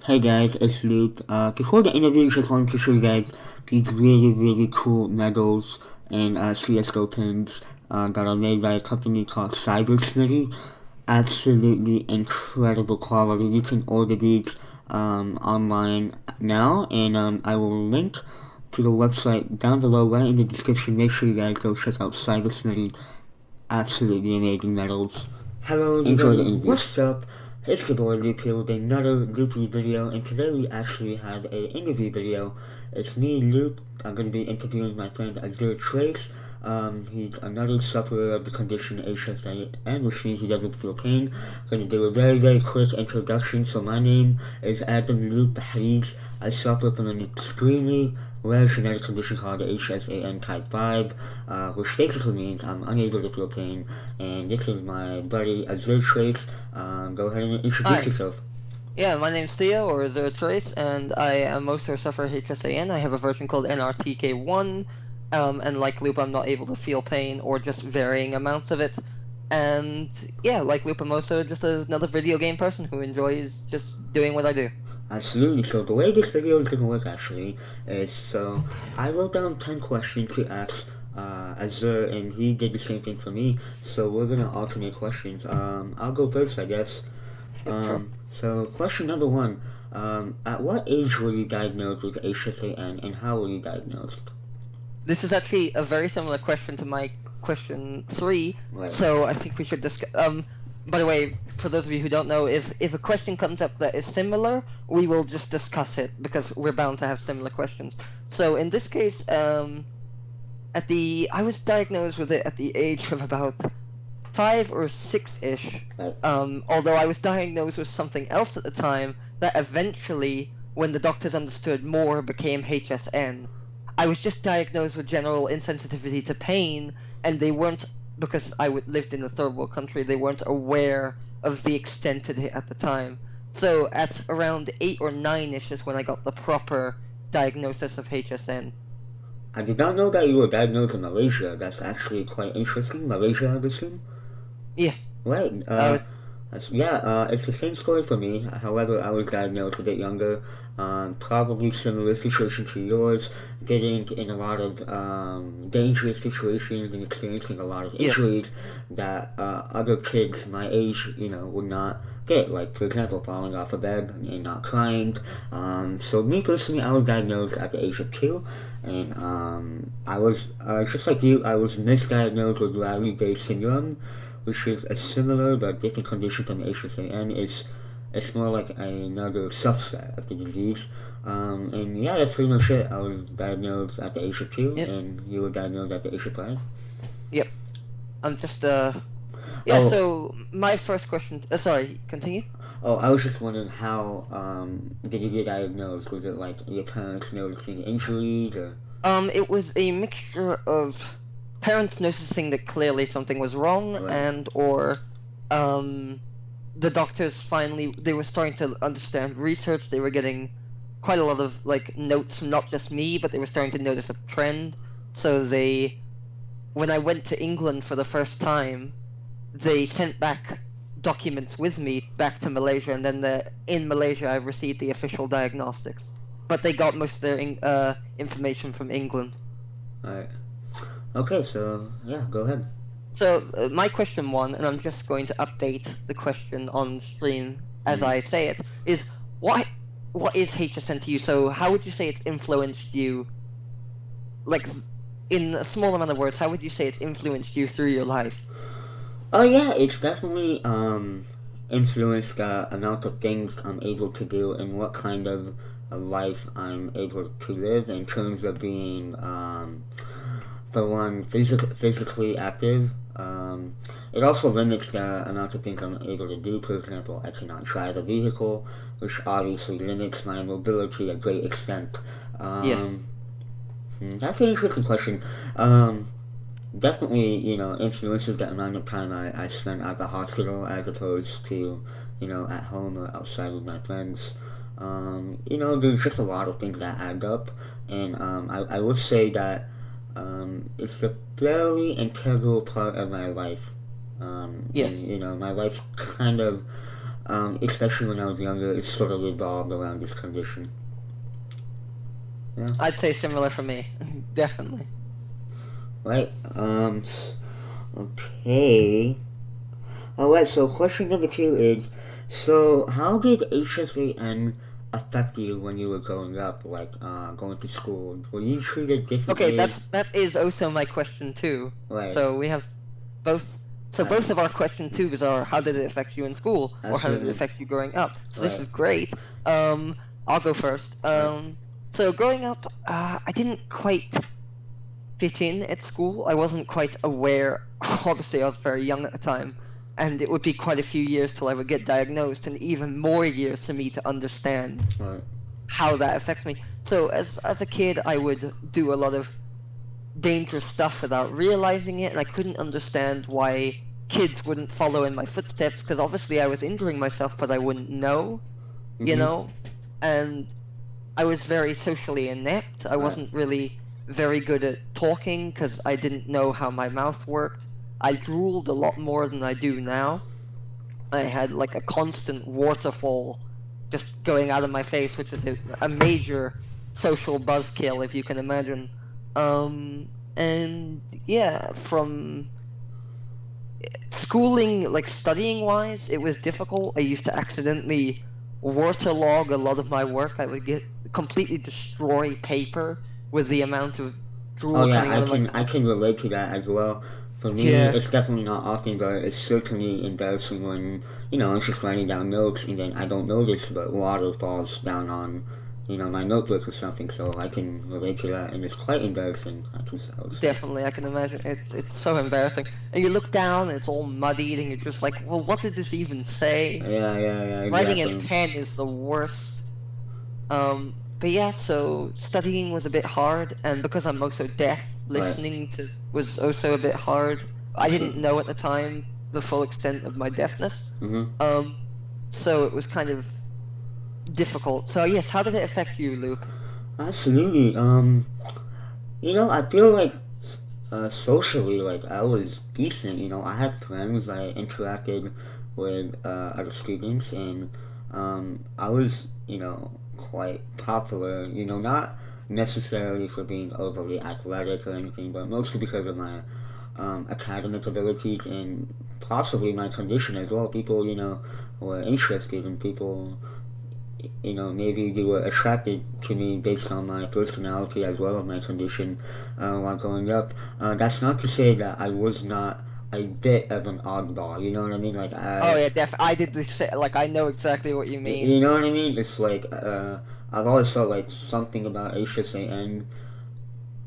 Hey guys, it's Luke. Before the interview, just wanted to show you guys these really cool medals and CSGO pins that are made by a company called CyberSmitty. Absolutely incredible quality. You can order these online now, and I will link to the website down below right in the description. Make sure you guys go check out CyberSmitty. Absolutely amazing medals. Hello everybody, what's up? It's your boy Luke here with another Loopy video, and today we actually have a interview video. It's me, Luke. I'm going to be interviewing my friend AzureTrace. He's another sufferer of the condition HSAN, which means he doesn't feel pain. I'm going to do a very quick introduction. So my name is Adam Luke Bahriz. I suffer from an extremely rare genetic condition called HSAN type 5, which basically means I'm unable to feel pain. And this is my buddy AzureTrace. Go ahead and introduce yourself. Yeah, my name's Theo, or AzureTrace, and I am also suffer HSAN. I have a version called NRTK1, and like Loop, I'm not able to feel pain or just varying amounts of it. And yeah, like Loop, I'm also just another video game person who enjoys just doing what I do. Absolutely. So the way this video is going to work actually is, so I wrote down 10 questions to ask Azure, and he did the same thing for me. So we're going to alternate questions. I'll go first, I guess. Sure. So question number 1. At what age were you diagnosed with HSAN, and how were you diagnosed? This is actually a very similar question to my question 3, Right. so I think we should discuss. By the way, for those of you who don't know, if a question comes up that is similar, we will just discuss it because we're bound to have similar questions. So in this case, I was diagnosed with it at the age of about 5 or 6-ish. Right. Although I was diagnosed with something else at the time that eventually, when the doctors understood more, became HSN. I was just diagnosed with general insensitivity to pain, and they weren't, because I lived in a third world country, they weren't aware of the extent of it at the time. So at around 8 or 9-ish is when I got the proper diagnosis of HSN. I did not know that you were diagnosed in Malaysia. That's actually quite interesting. Malaysia, I assume? Yes. Right. It's the same story for me. However, I was diagnosed a bit younger. Probably similar situation to yours. Getting in a lot of dangerous situations and experiencing a lot of injuries that other kids my age, would not get. Like, for example, falling off a bed and not crying. So me personally, I was diagnosed at the age of 2. And I was, just like you, I was misdiagnosed with Rally-Day syndrome, which is a similar but different condition from HSAN. It's more like another subset of the disease. And yeah, that's pretty much it. I was diagnosed at the age of 2, and you were diagnosed at the age of 5. Yep. I'm just So my first question. Sorry, continue. Oh, I was just wondering how did you get diagnosed? Was it like your parents noticing injuries, or? It was a mixture of parents noticing that clearly something was wrong, Right. or the doctors finally, they were starting to understand research. They were getting quite a lot of like notes from not just me, but they were starting to notice a trend. So when I went to England for the first time, they sent back documents with me back to Malaysia, and then in Malaysia I received the official diagnostics. But they got most of their information from England. Alright. Okay, so yeah, go ahead. So my question 1, and I'm just going to update the question on stream as I say it, is what is HSN to you? So how would you say it's influenced you? Like, in a small amount of words, how would you say it's influenced you through your life? Oh yeah, it's definitely influenced the amount of things I'm able to do and what kind of a life I'm able to live in terms of being for one, physically active. It also limits the amount of things I'm able to do. For example, I cannot drive a vehicle, which obviously limits my mobility a great extent. Yes. That's an interesting question. Definitely, influences the amount of time I spend at the hospital as opposed to, at home or outside with my friends. There's just a lot of things that add up, and I would say that it's a fairly integral part of my life. Yes. And, my life kind of especially when I was younger, it sort of revolved around this condition. Yeah. I'd say similar for me, definitely. Right. Okay. Alright, so question number 2 is, so how did HSAN affect you when you were growing up, like, going to school? Were you treated differently? Okay, that is also my question too. Right. So we have both. So both of our question twos are how did it affect you in school, or how did it Absolutely. affect you growing up? So this Right. is great. I'll go first. So growing up, I didn't quite fit in at school. I wasn't quite aware. Obviously, I was very young at the time, and it would be quite a few years till I would get diagnosed, and even more years for me to understand Right. how that affects me. So as a kid, I would do a lot of dangerous stuff without realizing it, and I couldn't understand why kids wouldn't follow in my footsteps, because obviously I was injuring myself, but I wouldn't know, you Mhm. know? And I was very socially inept. I wasn't really very good at talking, because I didn't know how my mouth worked. I drooled a lot more than I do now. I had like a constant waterfall just going out of my face, which was a major social buzzkill, if you can imagine. And yeah, from schooling, like studying wise, it was difficult. I used to accidentally waterlog a lot of my work. I would get completely destroy paper with the amount of drool Oh yeah, coming out of my. I can relate to that as well. For me, Yeah, it's definitely not often, but it's certainly embarrassing when, I'm just writing down notes and then I don't notice, but water falls down on, my notebook or something, so I can relate to that, and it's quite embarrassing, I would say. definitely. I can imagine. It's so embarrassing. And you look down, and it's all muddied, and you're just like, well, what did this even say? Yeah, Writing in exactly. pen is the worst. But yeah, so studying was a bit hard, and because I'm also deaf, Right. listening to was also a bit hard. I didn't know at the time the full extent of my deafness. Mm-hmm. Um, so it was kind of difficult. So yes, how did it affect you, Luke? Absolutely. I feel like socially, like I was decent. I had friends. I interacted with other students, and I was, quite popular. Not necessarily for being overly athletic or anything, but mostly because of my academic abilities and possibly my condition as well. People, were interested, and people maybe they were attracted to me based on my personality as well as my condition while growing up. That's not to say that I was not a bit of an oddball. You know what I mean? Like Oh yeah, I did the same. Like I know exactly what you mean. you know what I mean? It's like I've always felt like something about HSAN.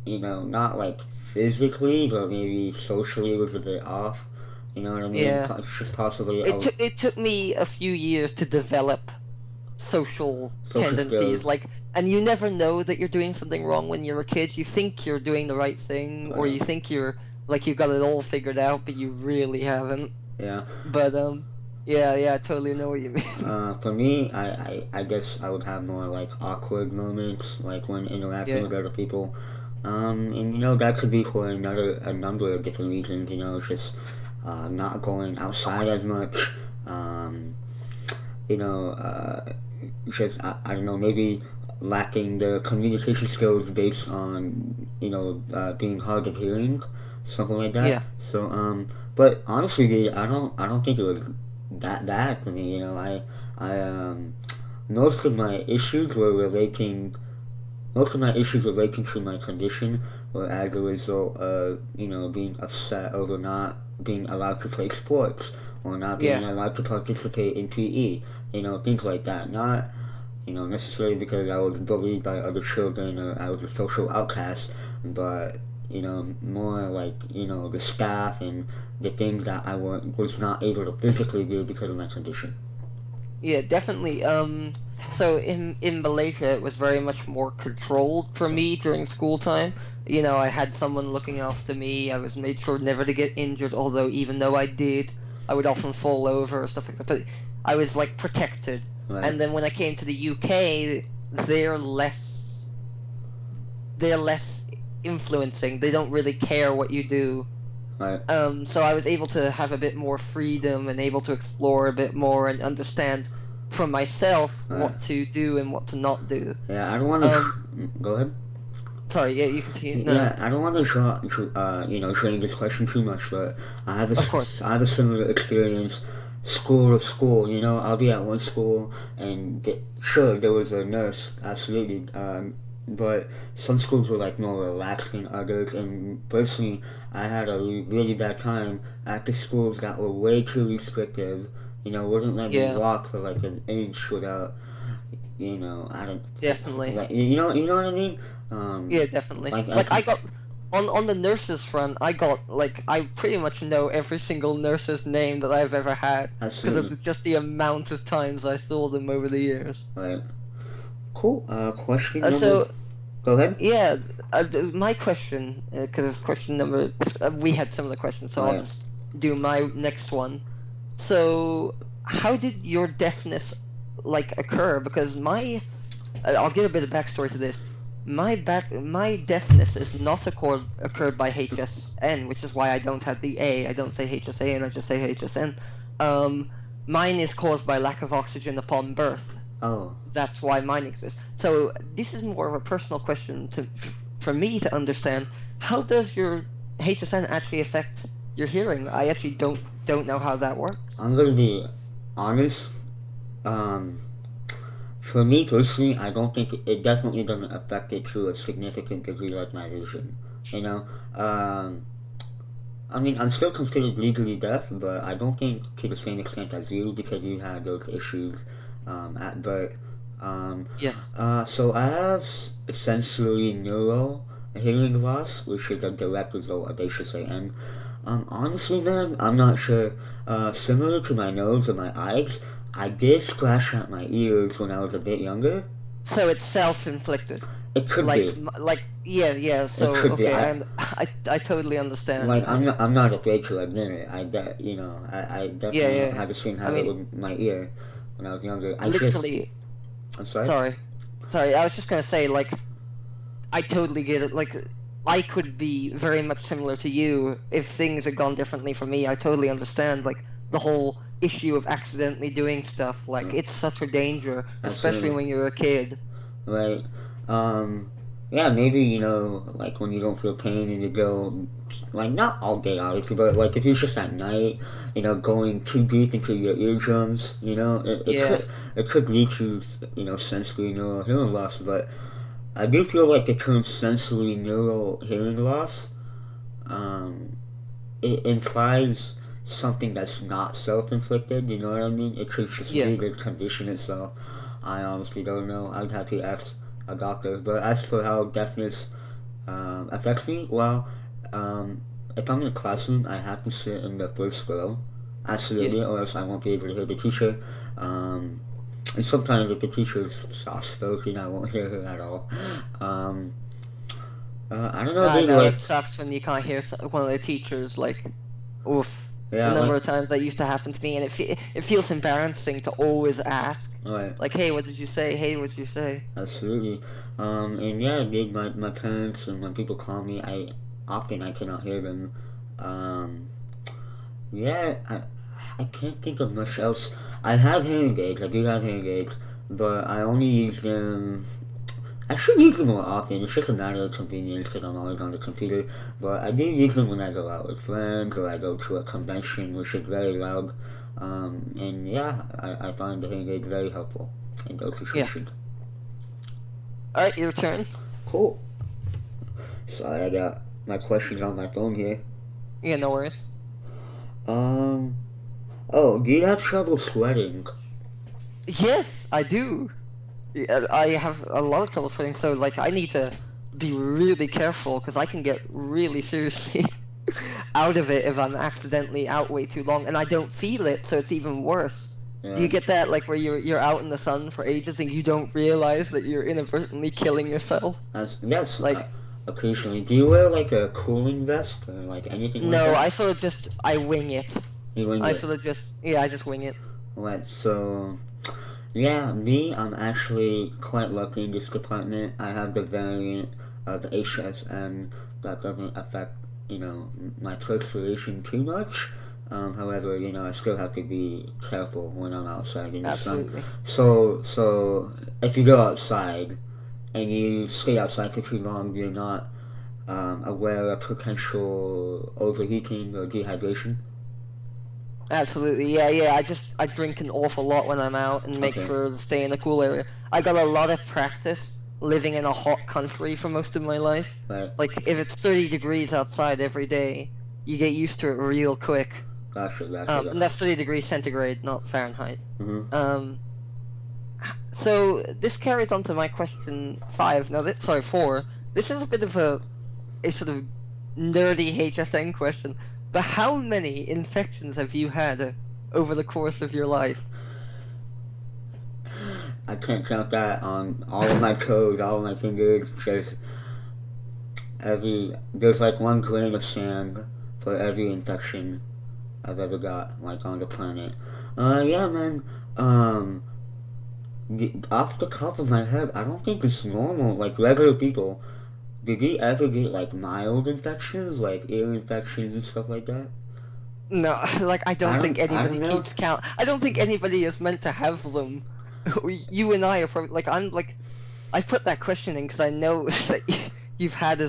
Not like physically, but maybe socially was a bit off. You know what I mean? Yeah. Just possibly It took me a few years to develop social social tendencies. skills. Like, and you never know that you're doing something wrong when you're a kid. You think you're doing the right thing, or you think you're like you've got it all figured out, but you really haven't. Yeah. But yeah, I totally know what you mean. For me, I guess I would have more like awkward moments, like when interacting Yeah, with other people. And that could be for a number of different reasons. Just not going outside as much. Um, you know, uh, just I don't know, maybe lacking the communication skills based on being hard of hearing, something like that. yeah, So but honestly, dude, I don't think it was that bad for me. I most of my issues were relating most of my issues relating to my condition were as a result of being upset over not being allowed to play sports or not being yeah. allowed to participate in PE. Things like that. Not necessarily because I was bullied by other children or I was a social outcast, but more like the staff and the things that was not able to physically do because of my condition. Yeah, definitely. So in Malaysia, it was very much more controlled for me during school time. I had someone looking after me. I was made sure never to get injured, although even though I did, I would often fall over or stuff like that. But I was like protected. Right. And then when I came to the UK, they're less influencing. They don't really care what you do. Right. So I was able to have a bit more freedom and able to explore a bit more and understand for myself Right. what to do and what to not do. Yeah, I don't want to. Go ahead. Sorry, yeah, you continue. No, Yeah, I don't want to drain this question too much, but of course. I have a similar experience, school to school. I'll be at one school, and sure, there was a nurse, absolutely, but some schools were like more relaxed than others, and personally, I had a really bad time at the schools that were way too restrictive. Wouldn't let me Yeah, walk for like an inch without, I don't, definitely. like, you know what I mean? Yeah, definitely. Like I Like I can, got on the nurses front, I got like I pretty much know every single nurse's name that I've ever had because absolutely. of just the amount of times I saw them over the years. Right. Cool. Question number. So Go ahead. yeah, my question, because question number, we had similar questions, so I'll Right. just do my next one. So, how did your deafness like occur? Because I'll give a bit of backstory to this. My deafness is not occurred by HSN, which is why I don't have the A. I don't say HSAN, I just say HSN. Mine is caused by lack of oxygen upon birth. Oh. That's why mine exists. So this is more of a personal question for me to understand. How does your HSN actually affect your hearing? I actually don't know how that works. I'm gonna be honest. Um. For me personally, I don't think it definitely doesn't affect it to a significant degree like my vision. You know. I mean, I'm still considered legally deaf, but I don't think to the same extent as you because you had those issues at birth. Um, Yes. so I have sensory neural hearing loss, which is a direct result of HSAN. Honestly, man, I'm not sure. Similar to my nose or my eyes, I did scratch at my ears when I was a bit younger. So it's self-inflicted. It could be. Yeah, yeah. It So could be. okay, and I totally understand. I'm not afraid to admit it. I Yeah, definitely yeah. had the same I habit mean, with my ear when I was younger. literally. I'm sorry. Sorry. I was just gonna say like I totally get it. Like, I could be very much similar to you if things had gone differently for me. I totally understand, like, the whole issue of accidentally doing stuff. Like, Mm, it's such a danger, especially absolutely. when you're a kid. Right. Um, yeah, maybe, like when you don't feel pain and you go, like not all day obviously, but like if it's just at night, going too deep into your eardrums, Yeah, it could lead to, sensory neural hearing loss, but I do feel like the term sensory neural hearing loss, um, it implies something that's not self-inflicted, you know what I mean? It could just yeah, be the condition itself. I honestly don't know. I'd have to ask a doctor. But as for how deafness affects me, well, um, if I'm in a classroom, I have to sit in the first row, absolutely, yes. or else I won't be able to hear the teacher. Um, and sometimes if the teacher is soft spoken, I won't hear her at all. Um, I don't know, I dude. know Like, it sucks when you can't hear one of the teachers. Like, oof. The yeah, number like, of times that used to happen to me, and it feels embarrassing to always ask. like, Like, hey, what did you say? Hey, what did you say? absolutely. And yeah, dude, my parents and when people call me, I cannot hear them. Um, yeah, I can't think of much else. I have hearing aids. I do have hearing aids, but I only use them. I should use them more often. It's just a matter of convenience because I'm always on the computer. But I do use them when I go out with friends or I go to a convention, which is very loud. And yeah, I find the hearing aids very helpful in those Yeah. situations. All right, your turn. Cool. Sorry, I got my questions on my phone here. Yeah, no worries. Um. Oh, do you have trouble sweating? Yes, I do. Yeah, I have a lot of trouble sweating, so like I need to be really careful because I can get really seriously out of it if I'm accidentally out way too long and I don't feel it, so it's even worse. Do Yeah. you get that, like where you're out in the sun for ages and you don't realize that you're inadvertently killing yourself? Yes. Like, Occasionally. Do you wear like a cooling vest or like anything like no, that? I sort of just I wing it. You wing I it. sort of just yeah, I just wing it. Right. So. Yeah, me, I'm actually quite lucky in this department. I have the variant of HSN that doesn't affect my perspiration too much. However, I still have to be careful when I'm outside in the sun. Absolutely. So if you go outside and you stay outside for too long, you're not aware of potential overheating or dehydration. Absolutely, yeah. I drink an awful lot when I'm out and make Okay, sure to stay in a cool area. I got a lot of practice living in a hot country for most of my life. right. Like if it's 30 degrees outside every day, you get used to it real quick. Gotcha. And that's 30 degrees centigrade, not Fahrenheit. Mm-hmm. So this carries on to my question 5. Now, sorry, 4. This is a bit of a sort of nerdy HSN question. But how many infections have you had over the course of your life? I can't count that on all of my toes, all of my fingers. Just there's like 1 grain of sand for every infection I've ever got, like on the planet. Yeah, man. Off the top of my head, I don't think it's normal. Like regular people, did you ever get like mild infections, like ear infections and stuff like that? No, like I don't think I anybody don't know. keeps count. I don't think anybody is meant to have them. You and I are probably like I put that question in because I know that you've had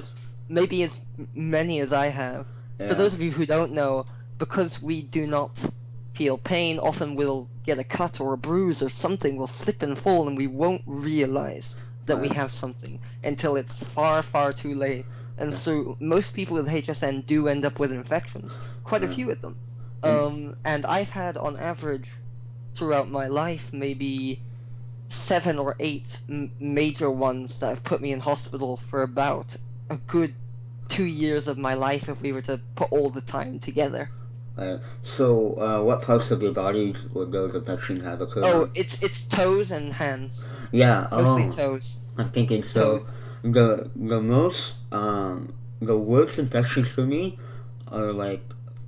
maybe as many as I have. For Yeah, those of you who don't know, because we do not feel pain, often we'll get a cut or a bruise or something, we'll slip and fall, and we won't realize that we right. have something until it's far, far too late. And Yeah, so most people with HSN do end up with infections, quite a yeah. few of them. And And I've had on average throughout my life maybe 7 or 8 major ones that have put me in hospital for about a good 2 years of my life if we were to put all the time together. so, what parts of your body would those infections have occurred Oh, on? it's toes and hands, Yeah. mostly Oh, toes. I'm thinking so. Toes. The worst infections for me are like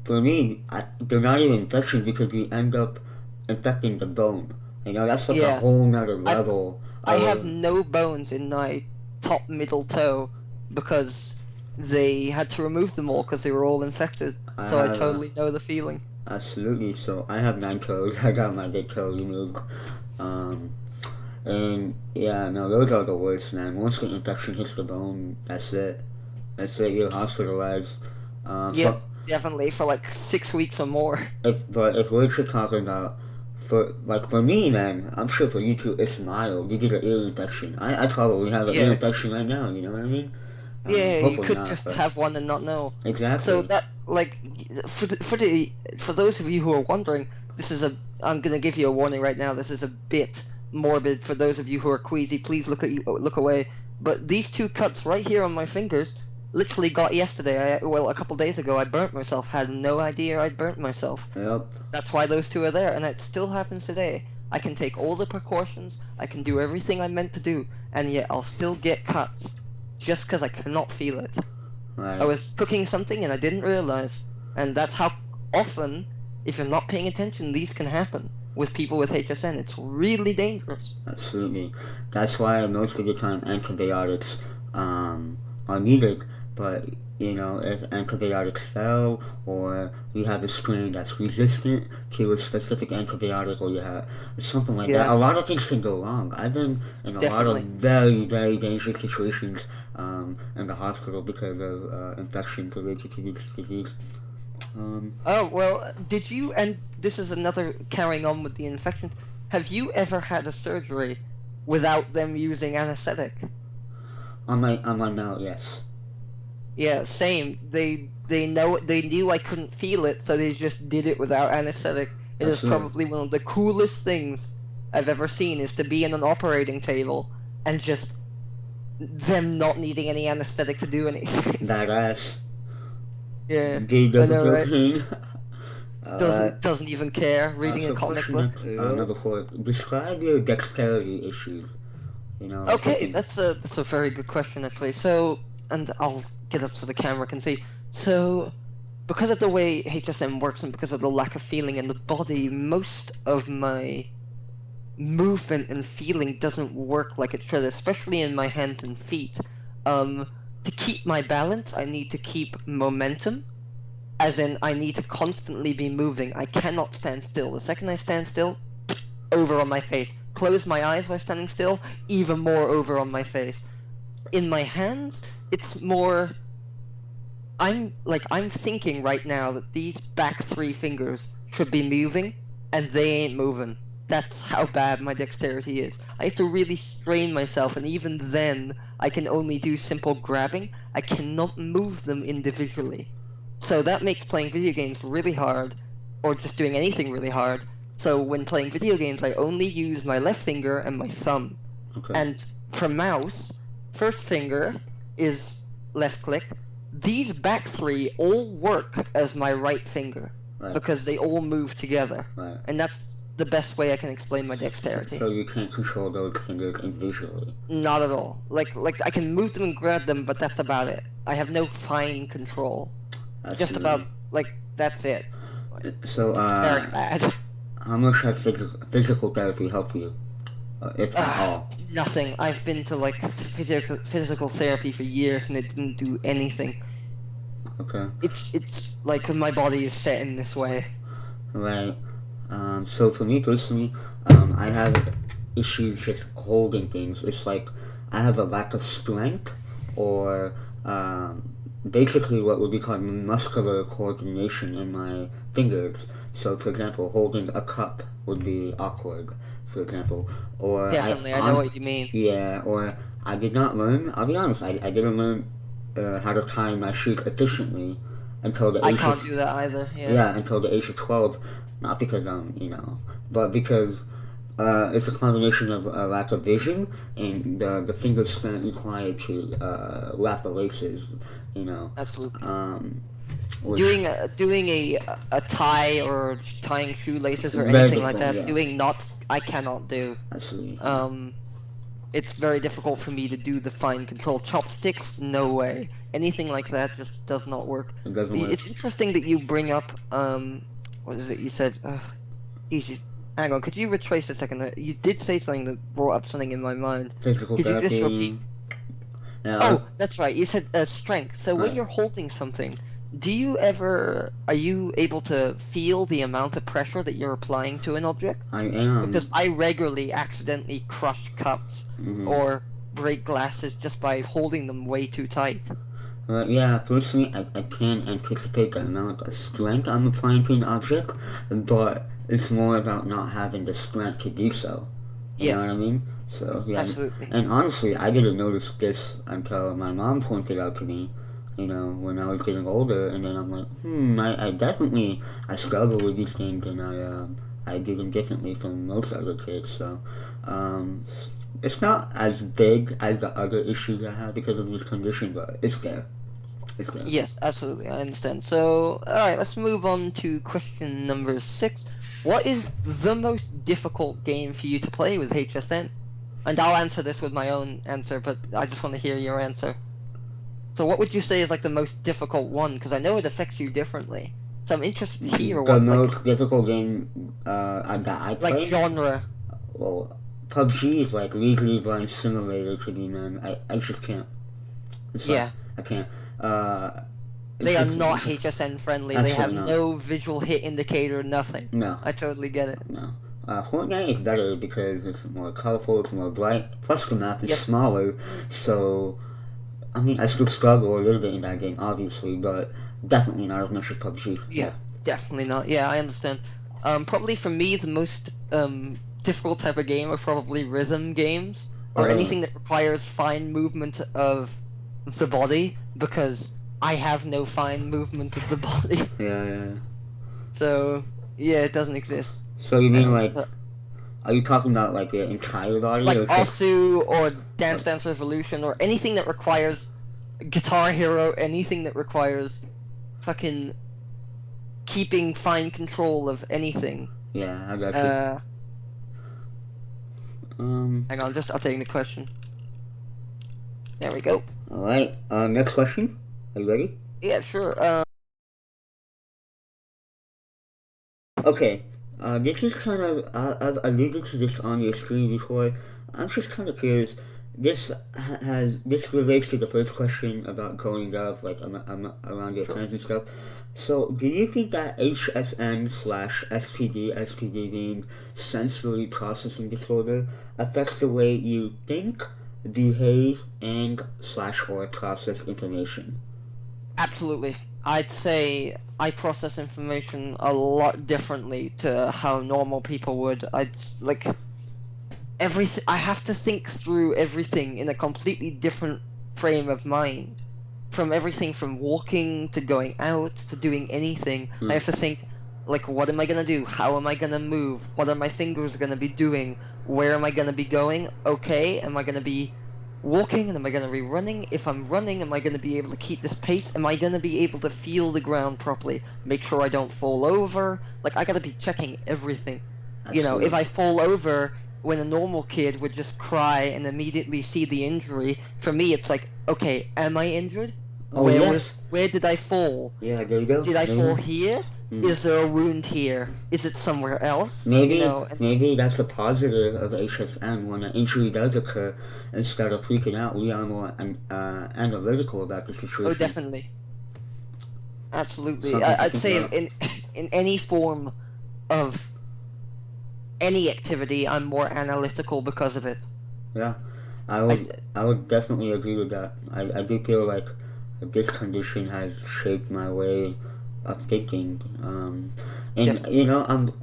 for me they're not even infections because you end up infecting the bone. That's like a Yeah, whole nother I've level I have of no bones in my top middle toe because they had to remove them all because they were all infected. I So I have totally know the feeling. absolutely. So I have 9 toes. I got my big toe removed. Um, and yeah, no, those are the worst, man. Once the infection hits the bone, that's it. That's it. You're hospitalized. Yep, So definitely for like 6 weeks or more. if we're just talking about for me, man, I'm sure for you too, it's mild. You get an ear infection. I probably have an ear Yeah, infection right now. You know what I mean? yeah, you Hopefully could not, just but have one and not know. So exactly. that like for those of you who are wondering, this is a I'm gonna give you a warning right now. This is a bit morbid for those of you who are queasy. Please look away. But these 2 cuts right here on my fingers literally got yesterday. Well, a couple days ago, I burnt myself. Had no idea I'd burnt myself. Yep. That's why those 2 are there, and it still happens today. I can take all the precautions, I can do everything I meant to do, and yet I'll still get cuts just because I cannot feel it. I Right. was cooking something and I didn't realize, and that's how often, if you're not paying attention, these can happen with people with HSN. It's really dangerous. Absolutely. That's why most of the time antibiotics are needed. But if antibiotics fail, or you have a strain that's resistant to a specific antibiotic, or you have something like that, Yeah, a lot of things can go wrong. I've been in a lot of definitely. very, very dangerous situations in the hospital because of infections related to this disease. Um, Oh, well, did you, and this is another carrying on with the infection, have you ever had a surgery without them using anesthetic? on my mouth, yes. Yeah, same. They knew I couldn't feel it, so they just did it without anesthetic. It is Absolutely. probably one of the coolest things I've ever seen is to be in an operating table and just them not needing any anesthetic to do anything. Badass. Yeah, D I doesn't know, feel right? pain. uh, Doesn't even care. Reading a so comic question book. next, Yep. number 4. Describe your dexterity issues. If you Okay, can. that's a very good question actually. So, and I'll get up so the camera can see. So, because of the way HSM works and because of the lack of feeling in the body, most of my movement and feeling doesn't work like it should, especially in my hands and feet. Um, to keep my balance, I need to keep momentum. As in, I need to constantly be moving. I cannot stand still. The second I stand still, over on my face. Close my eyes while standing still, even more over on my face. In my hands, it's more... I'm thinking right now that these back 3 fingers should be moving, and they ain't moving. That's how bad my dexterity is. I have to really strain myself, and even then, I can only do simple grabbing. I cannot move them individually. So that makes playing video games really hard, or just doing anything really hard. So when playing video games, I only use my left finger and my thumb. Okay. And for mouse, first finger is left click. These back 3 all work as my right finger, Right. because they all move together. Right. And that's the best way I can explain my dexterity. So you can't control those fingers individually. Not at all. Like I can move them and grab them, but that's about it. I have no fine control. Just about, that's it. So, It's very bad. how much has physical therapy helped you? If at all? Nothing. I've been to, physical therapy for years, and it didn't do anything. Okay. It's like my body is set in this way. Right. So for me personally, I have issues just holding things. It's like I have a lack of strength, or basically what would be called muscular coordination in my fingers. So for example, holding a cup would be awkward, for example. Or Definitely, I know what you mean. Yeah, or I did not learn, I'll be honest, I didn't learn how to tie my shoes efficiently until the age I can't do that either, yeah. Yeah, until the age of 12. Not because, but because it's a combination of a lack of vision and the finger strength required to wrap the laces, Absolutely. which- Doing a tie or tying shoelaces or Very anything like difficult, that, yeah. doing knots, I cannot do. Absolutely. It's very difficult for me to do the fine control. Chopsticks, no way. Anything like that just does not work. It doesn't work. It's interesting that you bring up, what is it you said? Easy. Hang on, could you retrace a second? You did say something that brought up something in my mind. Physical Could you just therapy. repeat? Yeah, Oh, that's right. You said strength. So when Right. you're holding something, are you able to feel the amount of pressure that you're applying to an object? I am. Because I regularly accidentally crush cups Mhm. or break glasses just by holding them way too tight. Yeah, personally, I can anticipate the amount of strength I'm applying to an object, but it's more about not having the strength to do so. You know Yes. what I mean? So, yeah. Absolutely. And honestly, I didn't notice this until my mom pointed out to me, when I was getting older, and then I'm like, I struggle with these things, and I do them differently from most other kids, so, it's not as big as the other issues I have because of this condition, but it's there. It's there. Yes, absolutely. I understand. So, alright, let's move on to question number 6. What is the most difficult game for you to play with HSN? And I'll answer this with my own answer, but I just want to hear your answer. So what would you say is the most difficult one? Because I know it affects you differently. So I'm interested to hear The what most difficult game that I play? genre. Well, PUBG is like legally blind simulator to me, man. I just can't. Yeah. I can't. They are not HSN friendly. They have Absolutely not. no visual hit indicator, nothing. No. I totally get it. No. Fortnite is better because it's more colorful, it's more bright, plus the map is Yep. smaller, so, I still struggle a little bit in that game, obviously, but definitely not as much as PUBG. Yeah, definitely not. Yeah, I understand. Probably for me, the most difficult type of game are probably rhythm games, or anything that requires fine movement of the body, because I have no fine movement of the body. Yeah. So, yeah, it doesn't exist. So you mean are you talking about the entire body? Like or just- Asu or Dance Dance Revolution or anything that requires Guitar Hero, anything that requires fucking keeping fine control of anything. Yeah, I got you. Hang on, just updating the question. There we go. Alright, next question. Are you ready? Yeah, sure. Okay, this is kind of, I've alluded to this on your screen before. I'm just kind of curious, this this relates to the first question about growing up, like around your Sure. friends and stuff. So, do you think that HSN slash SPD being sensory processing disorder affects the way you think, behave, and slash or process information? Absolutely. I'd say I process information a lot differently to how normal people would. Like everything. I have to think through everything in a completely different frame of mind. From everything from walking to going out to doing anything, I Hmm. have to think like, what am I gonna do? How am I gonna move? What are my fingers gonna be doing? Where am I gonna be going? Okay, am I gonna be walking and am I gonna be running? If I'm running, am I gonna be able to keep this pace? Am I gonna be able to feel the ground properly? Make sure I don't fall over? Like, I gotta be checking everything. If Absolutely. I fall over when a normal kid would just cry and immediately see the injury, for me it's like, okay, am I injured? Oh yes. Where did I fall? Yeah. There you go. Did I There you fall go. here? Hmm. Is there a wound here? Is it somewhere else? And Maybe that's a positive of HSN when an injury does occur. Instead of freaking out, we are more analytical about the oh, situation. definitely, absolutely. Something to I'd think say about. in any form of any activity, I'm more analytical because of it. Yeah, I I would definitely agree with that. I do feel like this condition has shaped my way of thinking. And definitely.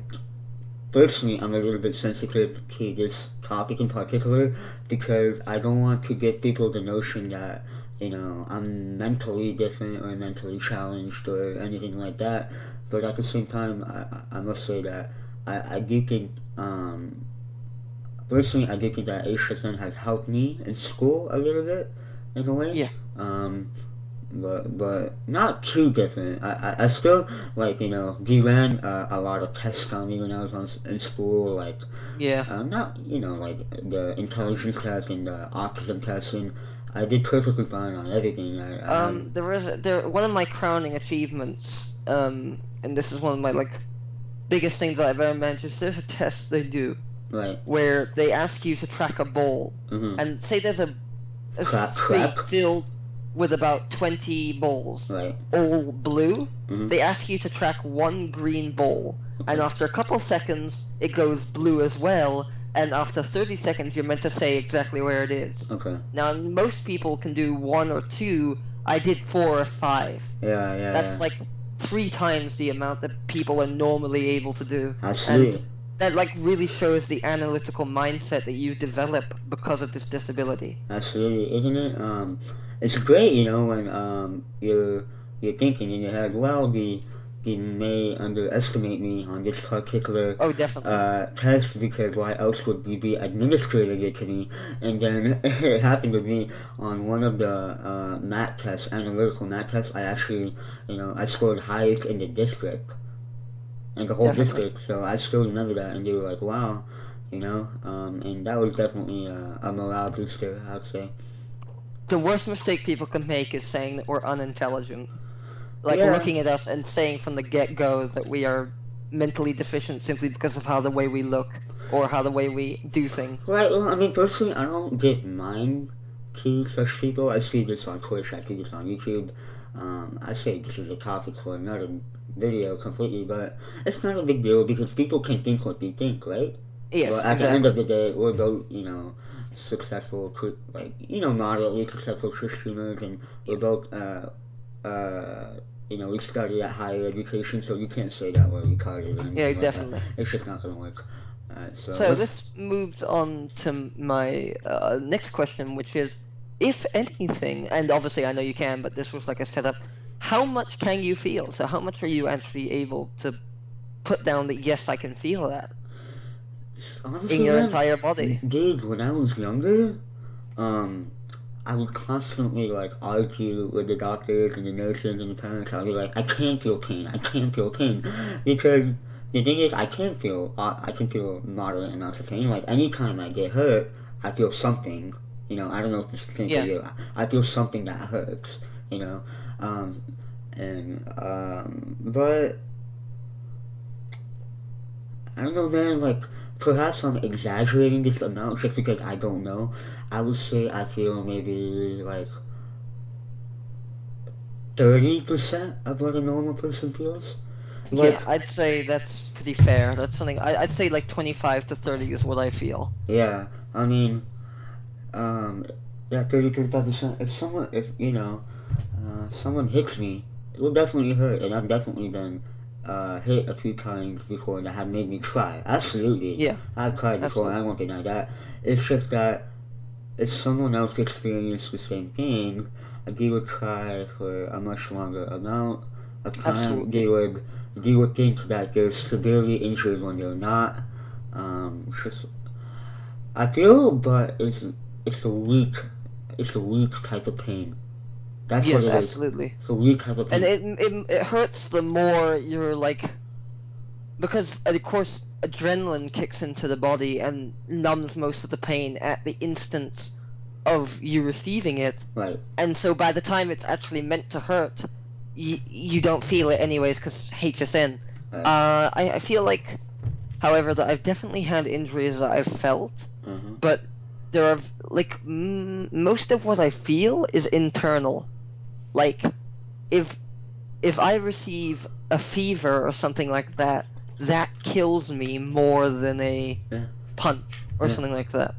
personally, I'm a little bit sensitive to this topic in particular because I don't want to give people the notion that I'm mentally different or mentally challenged or anything like that. But at the same time, I must say that I do think personally, I do think that HSN has helped me in school a little bit, in a way. Yeah, Um, but not too different. I still we ran a lot of tests on me when I was in school, like yeah. not like the intelligence test and the autism test, and I did perfectly fine on everything. I have There one of my crowning achievements. And this is one of my like biggest things that I've ever managed. Is there's a test they do right. where they ask you to track a ball, Mm-hmm. and say there's a Crap. street filled with about 20 balls, Right. all blue. Mm-hmm. They ask you to track one green ball, and Okay. after a couple seconds, it goes blue as well, and after 30 seconds, you're meant to say exactly where it is. Okay. Now, most people can do one or two. I did four or five. Yeah. Yeah. That's Yeah. like 3 times the amount that people are normally able to do. And Absolutely. that like really shows the analytical mindset that you develop because of this disability. Absolutely, isn't it? It's great, when you're thinking in your head, well, they may underestimate me on this particular Oh, definitely. test because why else would they be administrating it to me? And then it happened with me on one of the math tests, analytical math tests. I actually, I scored highest in the district and the whole Definitely. district. So I still remember that, and they were like, "Wow," and that was definitely a morale booster, I'd say. The worst mistake people can make is saying that we're unintelligent. Like Yeah, looking at us and saying from the get-go that we are mentally deficient simply because of how the way we look or how the way we do things. right. Well, I mean, personally, I don't give mine to such people. I see this on Twitch. I see this on YouTube. I say this is a topic for another video completely, but it's not a big deal because people can think what they think, right? But Yes, at the end of exactly. the day, we're both, successful, moderately successful Christianers, and we're Yeah. both, we study at higher education, so you can't say that we're retarded or Yeah, anything like that. definitely. It's just not gonna work. So So let's. this moves on to my next question, which is, if anything, and obviously I know you can, but this was like a setup, how much can you feel? So how much are you actually able to put down that, yes, I can feel that in Honestly, your man, entire body? dude, when I was younger, um, I would constantly like argue with the doctors and the nurses and the parents. I'd be like, I can't feel pain. I can't feel pain because the thing is, I can feel moderate amounts of pain. Like anytime I get hurt, I feel something. I don't know if it's the same for Yeah. you. I feel something that hurts. You know, um, but I don't know, man. Like perhaps I'm exaggerating this amount just because I don't know. I would say I feel maybe like 30% of what a normal person feels. Like, Yeah, I'd say that's pretty fair. That's something I'd say like 25 to 30 is what I feel. yeah, I mean, um, yeah, 35%. If someone hits me, it will definitely hurt, and I've definitely been hit a few times before that have made me cry. Absolutely, Yeah, I've cried before. I absolutely. won't deny that. It's just that if someone else experienced the same thing, they would cry for a much longer amount of time. They Absolutely. would they would think that they're severely injured when they're not. Just I feel, but it's a weak it's a weak type of pain. That's what Yes, it is. absolutely. It's a weak type of And pain. it hurts the more you're like, because of course adrenaline kicks into the body and numbs most of the pain at the instance of you receiving it, Right. and so by the time it's actually meant to hurt, you don't feel it anyways because HSN. Right. I feel like, however, that I've definitely had injuries that I've felt, Mm-hmm. but there are like most of what I feel is internal. Like if I receive a fever or something like that, that kills me more than a Yeah. punch or Yeah. something like that.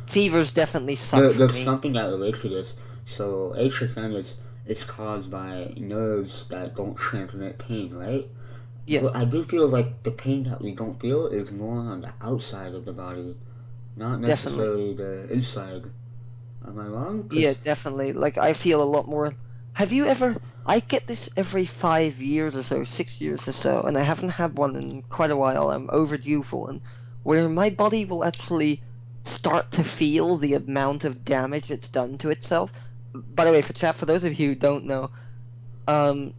Fevers definitely suck There, for there's me. something that relates to this. So HSN is caused by nerves that don't transmit pain, right? Yes, But I do feel like the pain that we don't feel is more on the outside of the body, not definitely. necessarily the inside. Am I wrong? Yeah, Cause definitely. Like I feel a lot more. Have you ever? I get this every 5 years or so, 6 years or so, and I haven't had one in quite a while. I'm overdue for one, where my body will actually start to feel the amount of damage it's done to itself. By the way, for those of you who don't know, um,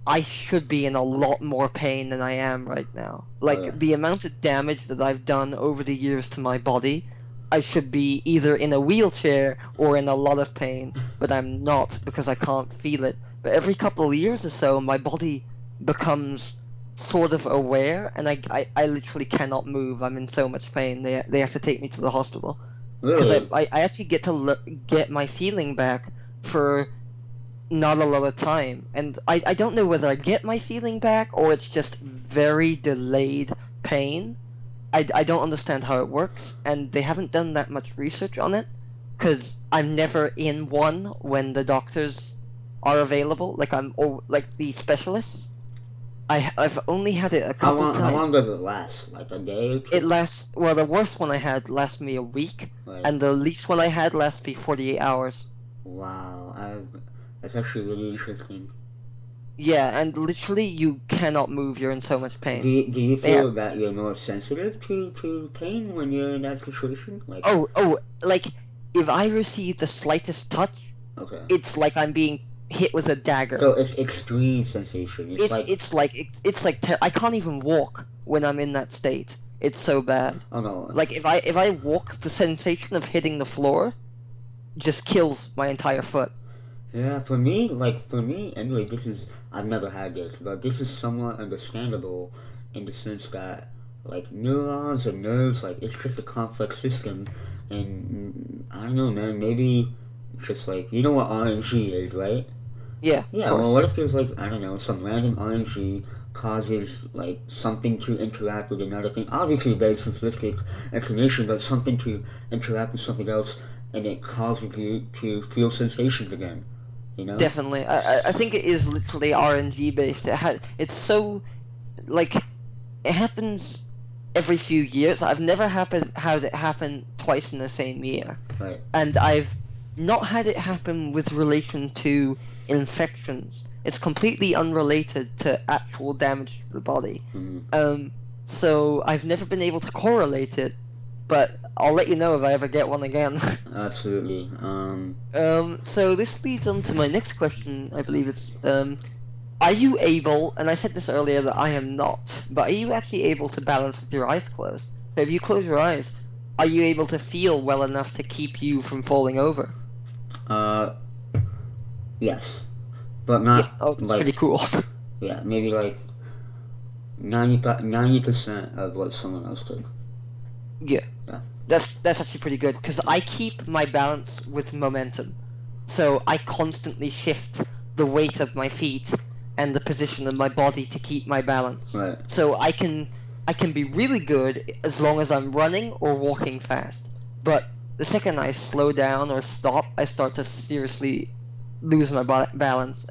I should be in a lot more pain than I am right now. oh yeah, Like the amount of damage that I've done over the years to my body, I should be either in a wheelchair or in a lot of pain, but I'm not because I can't feel it. But every couple of years or so, my body becomes sort of aware, and I literally cannot move. I'm in so much pain. They have to take me to the hospital because really? I actually get to get my feeling back for not a lot of time. And I don't know whether I get my feeling back or it's just very delayed pain. I don't understand how it works, and they haven't done that much research on it because I'm never in one when the doctors are available. Like like the specialists. I've only had it a How couple long? How times. long does it last? Like a day or It two? lasts, well, the worst one I had lasts me a week, Like and the least one I had lasts me 48 hours. wow, that's actually really interesting. Yeah, and literally you cannot move. You're in so much Do pain. you They have, feel that you're more sensitive to pain when you're in that situation? Like like if I receive the slightest touch, okay, it's like I'm being hit with a dagger. so it's extreme sensation. It's like It's like I can't even walk when I'm in that state. It's so bad. oh no, Like if I walk, the sensation of hitting the floor just kills my entire foot. yeah. For me, anyway. This is I've never had this, but this is somewhat understandable in the sense that like neurons and nerves, like it's just a complex system, and I don't know, man. Maybe just like you know what RNG is, right? Yeah, of Yeah, well, course. what if there's like I don't know some random RNG causes like something to interact with another thing? Obviously, very simplistic explanation, but something to interact with something else, and it causes you to feel sensations again. You know? Definitely. I think it is literally RNG based. It's so like it happens every few years. I've never had it happen twice in the same year, Right. and I've not had it happen with relation to infections. It's completely unrelated to actual damage to the body. Mm-hmm. Um, so I've never been able to correlate it, but I'll let you know if I ever get one again. Absolutely. So this leads on to my next question. I believe it's are you able, and I said this earlier that I am not, but are you actually able to balance with your eyes closed? So if you close your eyes, are you able to feel well enough to keep you from falling over? Uh. Yes, but Yeah, not oh, that's like pretty cool. yeah, maybe like 90% of what someone else did. Yeah. Yeah. That's actually pretty good because I keep my balance with momentum, so I constantly shift the weight of my feet and the position of my body to keep my balance. Right. So I can be really good as long as I'm running or walking fast. But the second I slow down or stop, I start to seriously lose my balance,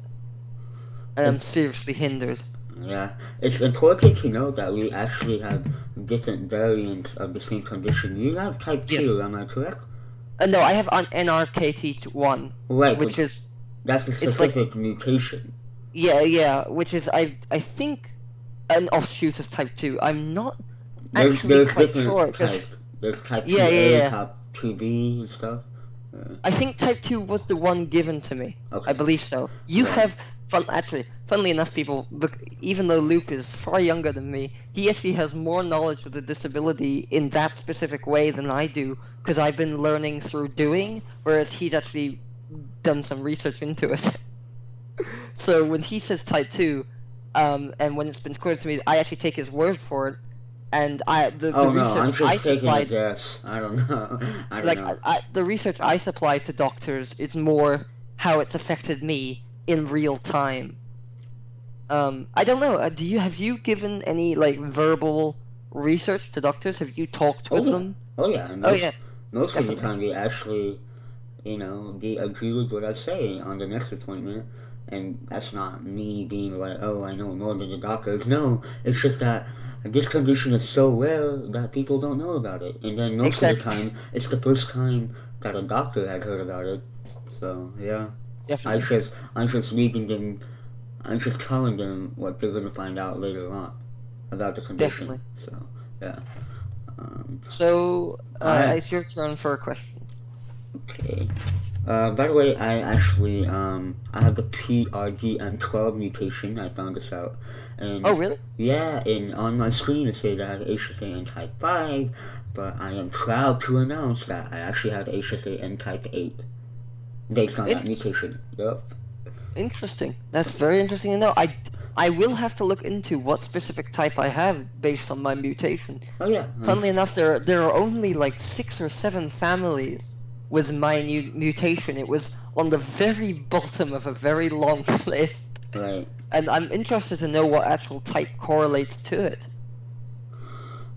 and I'm seriously hindered. Yeah, it's important to know that we actually have different variants of the same condition. You have type Yes. 2, am I correct? No, I have an NRKT1, Right, but which is that's a it's like specific mutation. yeah, which is I think an offshoot of type 2. I'm not actually There's quite sure different because types. There's type yeah, 2A, yeah. type 2B, and stuff. I think type 2 was the one given to me. I Okay. believe so. You Right. have funnily enough, people look. Even though Luke is far younger than me, he actually has more knowledge of the disability in that specific way than I do because I've been learning through doing, whereas he's actually done some research into it. So when he says type 2, and when it's been quoted to me, I actually take his word for it, and the Oh no, I'm research I just taking a supplied, guess. I don't know. I don't like know. the research I supply to doctors is more how it's affected me in real time. I don't know. Have you given any like verbal research to doctors? Have you talked Oh with yeah. them? Oh yeah. And Oh yeah, most of the definitely. time they actually, they agree with what I say on the next appointment. And that's not me being like, oh, I know more than the doctors. No, it's just that this condition is so rare that people don't know about it. And then most of the Exactly. time, it's the first time that a doctor has heard about it. So yeah, I Definitely. just I'm just leaving them. I'm just telling them what they're gonna find out later on about the condition. Definitely. So yeah. Um, So I it's your turn for a question. okay. By the way, I have the PRGM12 mutation. I found this out, Oh and really? yeah, and on my screen it says I have HSAN type 5, but I am proud to announce that I actually have HSAN type 8 based on that Interesting. mutation. Yup. Interesting. That's very interesting to know. I will have to look into what specific type I have based on my mutation. Oh yeah. Funnily enough, there are only like 6 or 7 families with my new mutation. It was on the very bottom of a very long list, Right. and I'm interested to know what actual type correlates to it.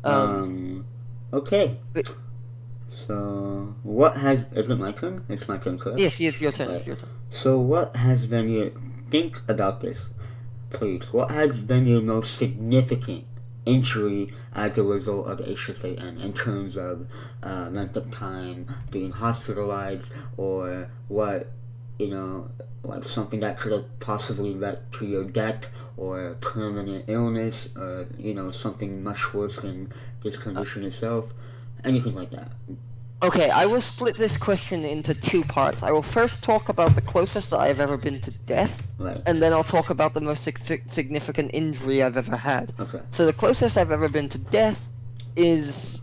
Um. Okay. But So what has is it my turn? It's my turn, correct? yes, yes, your turn. Right. It's your turn. So what has been your think about this, please? What has been your most significant injury as a result of HSAN in terms of length of time being hospitalized, or what like something that could have possibly led to your death or permanent illness, or something much worse than this Uh, condition itself, anything like that. Okay, I will split this question into 2 parts. I will first talk about the closest that I've ever been to death, Right. and then I'll talk about the most significant injury I've ever had. Okay. So the closest I've ever been to death is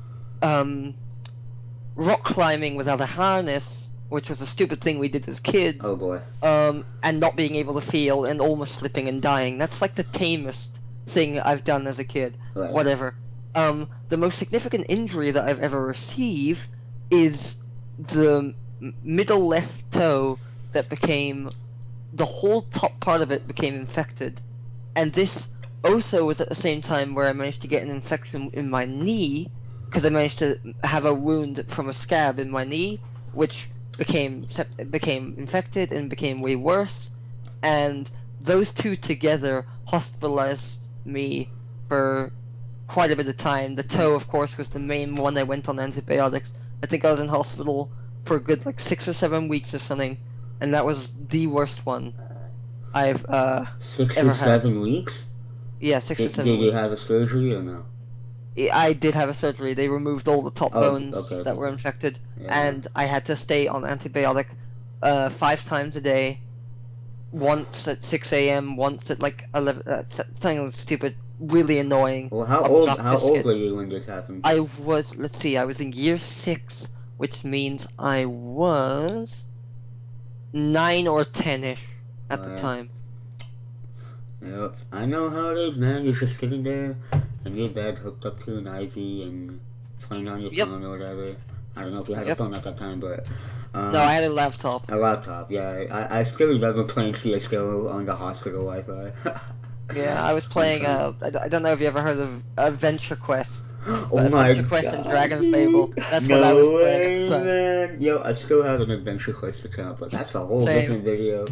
rock climbing without a harness, which was a stupid thing we did as kids, Oh boy. and not being able to feel and almost slipping and dying. That's like the tamest thing I've done as a kid. Right. Whatever. The most significant injury that I've ever received is the middle left toe that became the whole top part of it became infected, and this also was at the same time where I managed to get an infection in my knee because I managed to have a wound from a scab in my knee, which became infected and became way worse, and those two together hospitalized me for quite a bit of time. The toe, of course, was the main one. I went on antibiotics. I think I was in hospital for a good like 6 or 7 weeks or something, and that was the worst one I've Six ever or had. 7 weeks? Yeah, six or Did seven you weeks. have a surgery or no? I did have a surgery. They removed all the top Oh, bones okay, that okay, were okay. infected, Yeah. and I had to stay on antibiotic 5 times a day. Once at 6 a.m., once at like 11. Something stupid, really annoying, Well, how old obnoxious. were you when this happened? I was, let's see, I was in year 6, which means I was 9 or 10ish at the Alright. time. Yep. I know how it is, man. You're just sitting there in your bed hooked up to an IV and playing on your Yep. phone or whatever. I don't know if you had a Yep. phone at that time, but No, I had a laptop. a laptop. Yeah, I still remember playing CS:GO on the hospital Wi-Fi. Yeah, I was playing. I don't know if you ever heard of Adventure Quest. Oh But my Adventure Quest and god, Dragon Fable. dude. That's what I was No playing at the way, time. man. Yo, I still have an Adventure Quest account, but that's a whole Same. different video.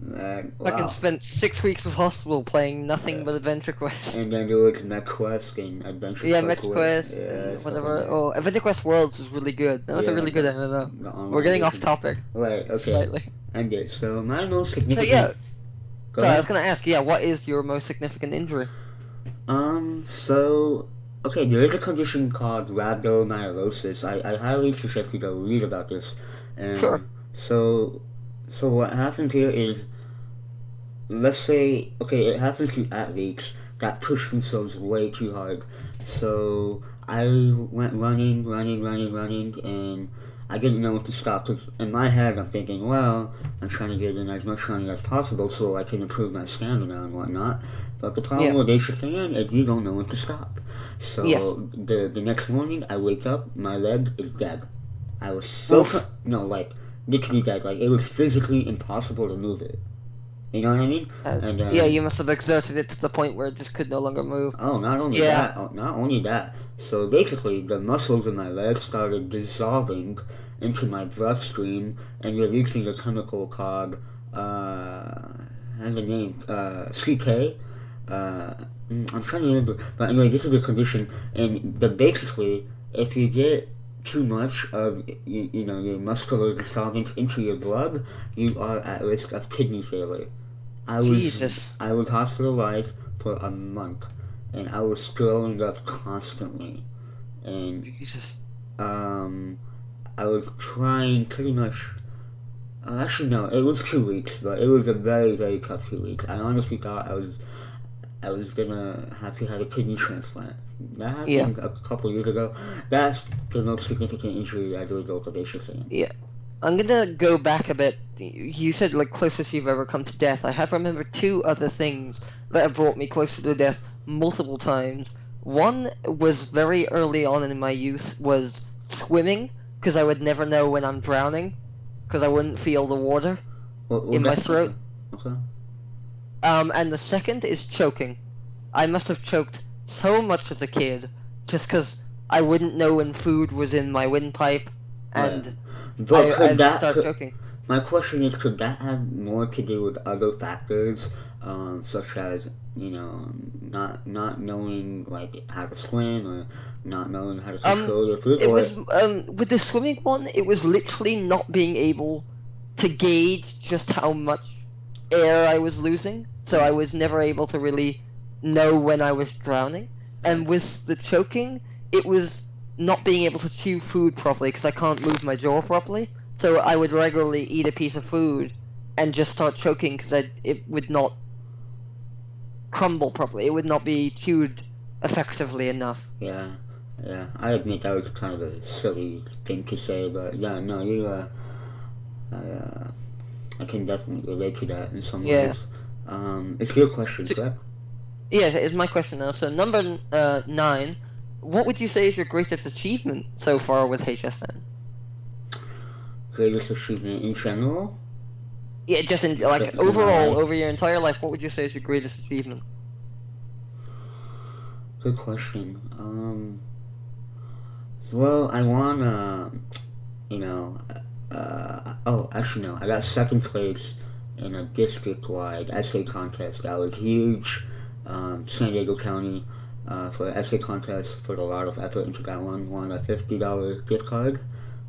Man, Fucking wow. spent 6 weeks of hospital playing nothing but Adventure Quest. And then there was MechQuest and Adventure Yeah, Quest. Metro Quest Yeah, and stuff whatever. like that. Oh, Adventure Quest Worlds was really good. That was a Yeah, really good the MMO. We're online getting off version. topic Right, okay. slightly. And yeah, so my most So significant. yeah, Go so I ahead. was gonna ask, yeah, what is your most significant injury? So, okay, there is a condition called rhabdomyolysis. I highly suggest you go read about this. Sure. So what happens here is, let's say, okay, it happens to athletes that push themselves way too hard. So I went running, and I didn't know when to stop because in my head I'm thinking, well, I'm trying to get in as much running as possible so I can improve my stamina and whatnot. But the problem Yeah. with HSAN is you don't know when to stop. So Yes. the next morning I wake up, my leg is dead. I was so Oof. no, like literally dead. Like it was physically impossible to move it. You know what I mean? And Yeah, you must have exerted it to the point where it just could no longer move. oh, not only Yeah. that, not only that. So basically, the muscles in my legs started dissolving into my bloodstream and releasing a chemical called has a name CK. I'm trying to remember, but anyway, this is a condition, and basically, if you get too much of your muscular dissolvance into your blood, you are at risk of kidney failure. Jesus. I was hospitalized for a month, and I was throwing up constantly, and Jesus. I was crying pretty much. Actually, no, it was 2 weeks, but it was a very, very tough 2 weeks. I honestly thought I was gonna have to have a kidney transplant. That happened a couple years ago. That's the most significant injury as a result of HSAN. Yeah. I'm gonna go back a bit. You said like closest you've ever come to death. I have remembered two other things that have brought me closer to death multiple times. One was very early on in my youth, was swimming, because I would never know when I'm drowning, because I wouldn't feel the water in my throat. Okay. And the second is choking. I must have choked so much as a kid, just because I wouldn't know when food was in my windpipe, and But I would start choking. My question is, could that have more to do with other factors, such as not knowing like how to swim or not knowing how to control your food? It was with the swimming one. It was literally not being able to gauge just how much air I was losing, so I was never able to really know when I was drowning. And with the choking, it was not being able to chew food properly because I can't move my jaw properly. So I would regularly eat a piece of food and just start choking because it would not crumble properly. It would not be chewed effectively enough. Yeah, I admit that was kind of a silly thing to say, but yeah, no, I can definitely relate to that in some ways. It's your question, correct? Yes, it's my question now. So number 9, what would you say is your greatest achievement so far with HSN? Greatest achievement in general? Yeah, just in like In overall, life? over your entire life, what would you say is your greatest achievement? Good question. Well, I wanna, oh, actually no, I got second place in a district-wide essay contest. That was huge. San Diego County, for an essay contest, put a lot of effort into that one. Won a $50 gift card,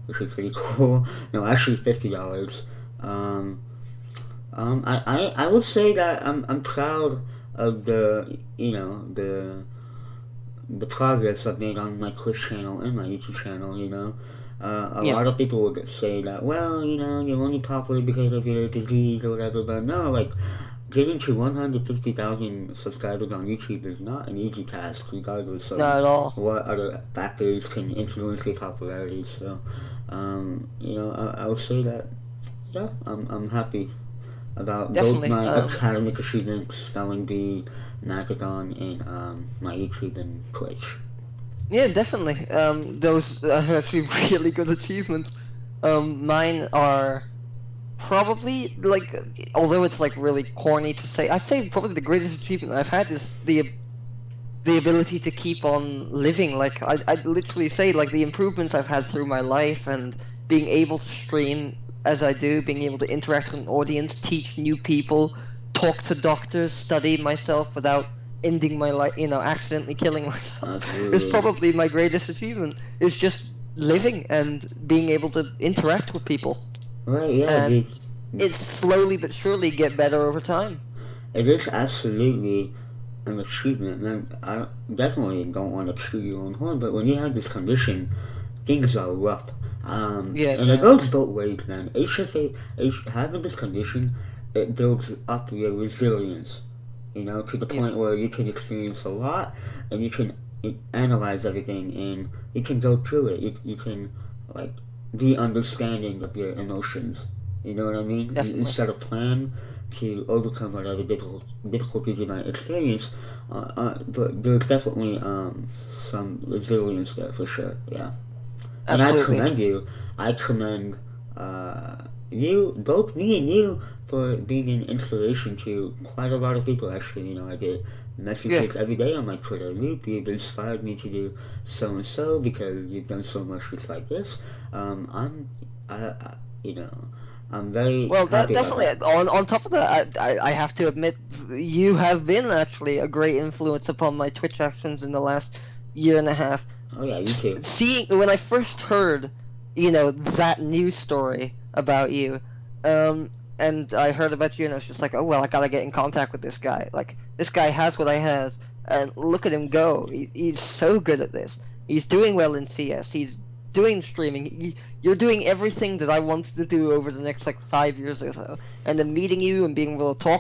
which is pretty cool. No, actually $50. I would say that I'm proud of the progress I've made on my Twitch channel and my YouTube channel. A lot of people would say that, well, you're only popular because of your disease or whatever, but no, like, getting to 150,000 subscribers on YouTube is not an easy task, regardless of Not at all. what other factors can influence your popularity. So, I would say that, yeah, I'm happy about Definitely, both my academic achievements, spelling bee, Marathon, and my YouTube and Twitch. Yeah, definitely. Those are actually really good achievements. Mine are probably like, although it's like really corny to say, I'd say probably the greatest achievement I've had is the ability to keep on living. Like I'd literally say like the improvements I've had through my life and being able to stream as I do, being able to interact with an audience, teach new people, talk to doctors, study myself without ending my life, accidentally killing myself, is Absolutely. probably my greatest achievement. Is just living and being able to interact with people. Right, yeah, And dude. it's slowly but surely get better over time. It is absolutely an achievement, man. I definitely don't want to chew your own horn, but when you have this condition, things are rough. Yeah, And it yeah. goes both ways, man. Having this condition, it builds up your resilience, to the Yeah. point where you can experience a lot and you can analyze everything and you can go through it. You can, like, be understanding of your emotions. You know what I mean? Definitely. Instead of plan to overcome whatever difficulties you might experience, but there's definitely some resilience there for sure. Yeah. And I Absolutely. commend you. I commend you, both me and you, for being an inspiration to quite a lot of people. Actually, I get Yeah. messages every day on my Twitter loop. You've inspired me to do so and so because you've done so much just like this. I you know, I'm very Well, that happy about definitely. that. On top of that, I have to admit, you have been actually a great influence upon my Twitch actions in the last year and a half. Oh yeah, you too. Seeing when I first heard, that news story about you, and I heard about you, and I was just like, oh well, I gotta get in contact with this guy. Like this guy has what I has, and look at him go. He's so good at this. He's doing well in CS. He's doing streaming. You're doing everything that I wanted to do over the next like 5 years or so. And then meeting you and being able to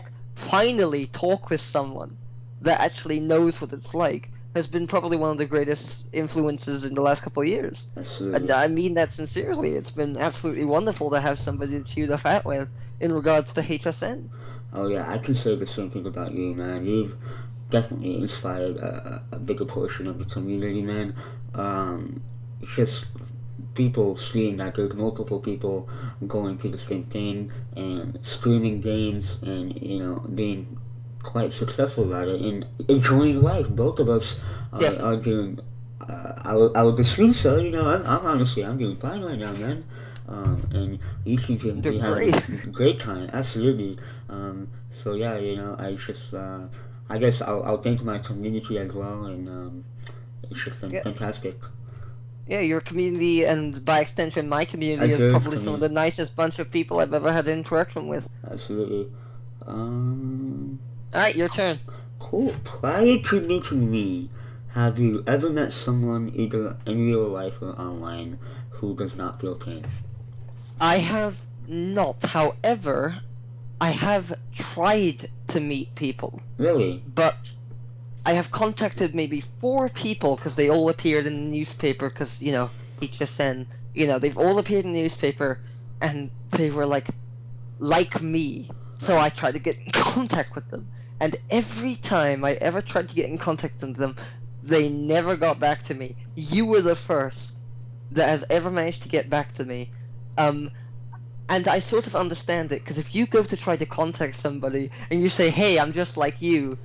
finally talk with someone that actually knows what it's like, has been probably one of the greatest influences in the last couple of years. And Absolutely. I mean that sincerely. It's been absolutely wonderful to have somebody to chew the fat with in regards to HSN. Oh yeah, I can say the same thing about you, man. You've definitely inspired a bigger portion of the community, man. It's just people seeing that there's multiple people going through the same thing and streaming games and being quite successful at it and enjoying life. Both of us are Definitely. doing. I would assume so. I'm honestly I'm doing fine right now, man. And you seem to be Doing having great. a great time, absolutely. So yeah, I just I guess I'll thank my community as well, and it's just been Yeah. fantastic. Yeah, your community and by extension my community is Azure probably some of community, the nicest bunch of people I've ever had interaction with. absolutely. Um, Alright, your turn. cool. Prior to meeting me, have you ever met someone either in real life or online who does not feel pain? I have not. However, I have tried to meet people, Really? but I have contacted maybe four people because they all appeared in the newspaper because, HSN, they've all appeared in the newspaper and they were like me. So I tried to get in contact with them. And every time I ever tried to get in contact with them, they never got back to me. You were the first that has ever managed to get back to me. Um, and I sort of understand it because if you go to try to contact somebody and you say, "Hey, I'm just like you,"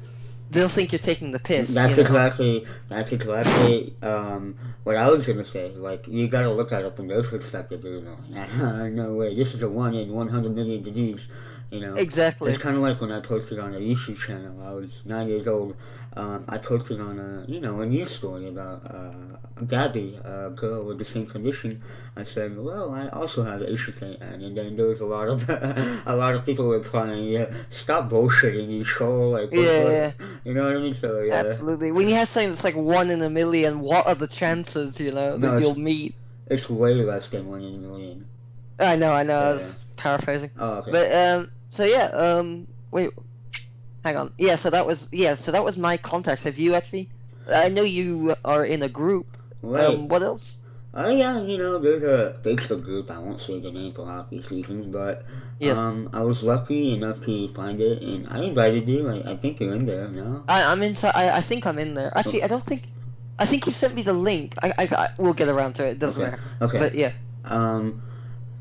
they'll think you're taking the piss, That's exactly what I was gonna say. Like you gotta look at it from their perspective. No way. This is a 1 in 100 million disease. It's Exactly. kind of like when I posted on a YouTube channel. I was 9 years old. I posted on a news story about Gabby, a girl with the same condition. I said, well, I also have HSAN, and then there was a lot of a lot of people replying, yeah, stop bullshitting, you troll, like Yeah, yeah, yeah. you know what I mean? So yeah, Absolutely. When you have something that's like 1 in a million, what are the chances, no, that you'll meet? it's way less than 1 in 1 million. I know, I Yeah. was paraphrasing. Oh, okay. But so yeah, wait, hang on. So that was my contact. Have you actually? I know you are in a group. Right. What else? Oh yeah, there's a Facebook group. I won't say the name for obvious reasons, but Yes. I was lucky enough to find it, and I invited you. I think you're in there now. I'm inside. I think I'm in there. Actually, I don't think. I think you sent me the link. We'll get around to it. It doesn't matter. Okay. But yeah.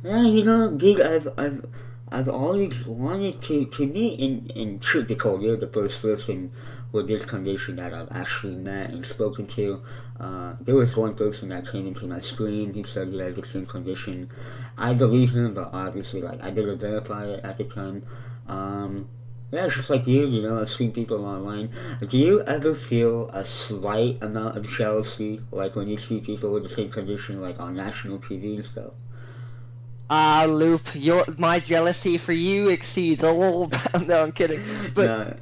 Yeah, dude, I've always wanted to meet and truth be told, you're the first person with this condition that I've actually met and spoken to. There was one person that came into my screen. He said he had the same condition. I believe him, but obviously, like, I didn't verify it at the time. Yeah, it's just like you, I've seen people online. Do you ever feel a slight amount of jealousy, like when you see people with the same condition, like on national TV and stuff? Loop, my jealousy for you exceeds all. No, I'm kidding. But No,